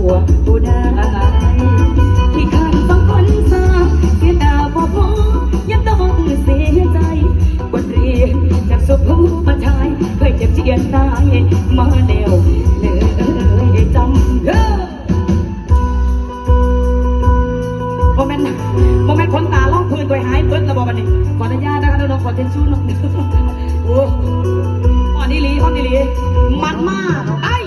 วผู้ได้ที่ข้างฟังคนสาเสียดาบ่พอยังต้องเสียใจบทเรียนจากสุภาพประชายเคยเจ็บเจียนตายมาเดียวเลยจำโมเมนต์คนตาล่องพื้นตัวหายเบิ้ลระบบอันนี้ขออนุญาตนะคะน้องๆขอเทนชูน้องโอ้ฮอนดีลีมันมากไอ้